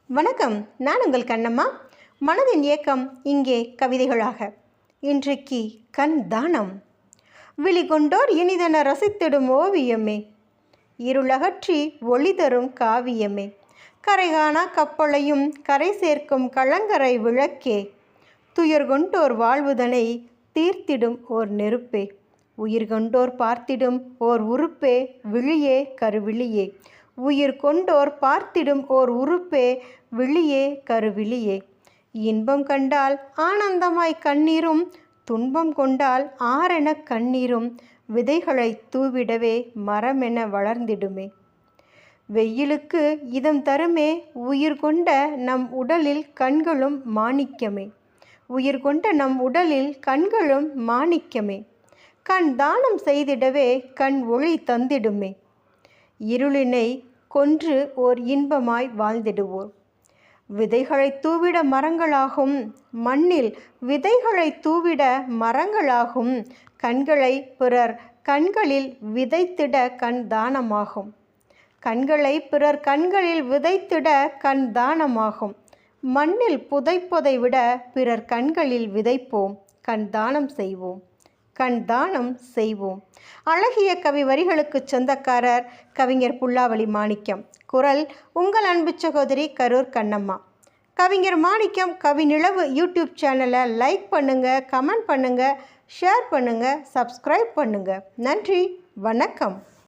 வணக்கம். நான் உங்கள் கண்ணம்மா. மனதின் இயக்கம் இங்கே கவிதைகளாக. இன்றைக்கு கண் தானம். விழிகொண்டோர் இனிதென ரசித்திடும் ஓவியமே, இருளகற்றி ஒளி தரும் காவியமே, கரைகாணா கப்பலையும் கரை சேர்க்கும் கலங்கரை விளக்கே, துயர் கொண்டோர் வாழ்வுதனை தீர்த்திடும் ஓர் நெருப்பே, உயிர் கொண்டோர் பார்த்திடும் ஓர் உறுப்பே, விழியே கருவிழியே, உயிர் கொண்டோர் பார்த்திடும் ஓர் உறுப்பே, விழியே கருவிழியே. இன்பம் கண்டால் ஆனந்தமாய் கண்ணீரும், துன்பம் கொண்டால் ஆரென கண்ணீரும், விதைகளை தூவிடவே மரமென வளர்ந்திடுமே. வெயிலுக்கு இதம் தருமே உயிர் கொண்ட நம் உடலில் கண்களும் மாணிக்கமே, உயிர் கொண்ட நம் உடலில் கண்களும் மாணிக்கமே. கண் தானம் செய்திடவே கண் ஒளி தந்திடுமே. இருளினை கொன்று ஓர் இன்பமாய் வாழ்ந்திடுவோர். விதைகளை தூவிட மரங்களாகும், மண்ணில் விதைகளை தூவிட மரங்களாகும், கண்களை பிறர் கண்களில் விதைத்திட கண் தானமாகும், கண்களை பிறர் கண்களில் விதைத்திட கண் தானமாகும். மண்ணில் புதைப்பதை விட பிறர் கண்களில் விதைப்போம், கண் தானம் செய்வோம், கண் தானம் செய்வோம். அழகிய கவி வரிகளுக்கு சொந்தக்காரர் கவிஞர் புல்லாவளி மாணிக்கம். குரல் உங்கள் அன்பு சகோதரி கரூர் கண்ணம்மா. கவிஞர் மாணிக்கம் கவி நிலவு யூடியூப் சேனலை லைக் பண்ணுங்கள், கமெண்ட் பண்ணுங்கள், ஷேர் பண்ணுங்கள், சப்ஸ்கிரைப் பண்ணுங்கள். நன்றி, வணக்கம்.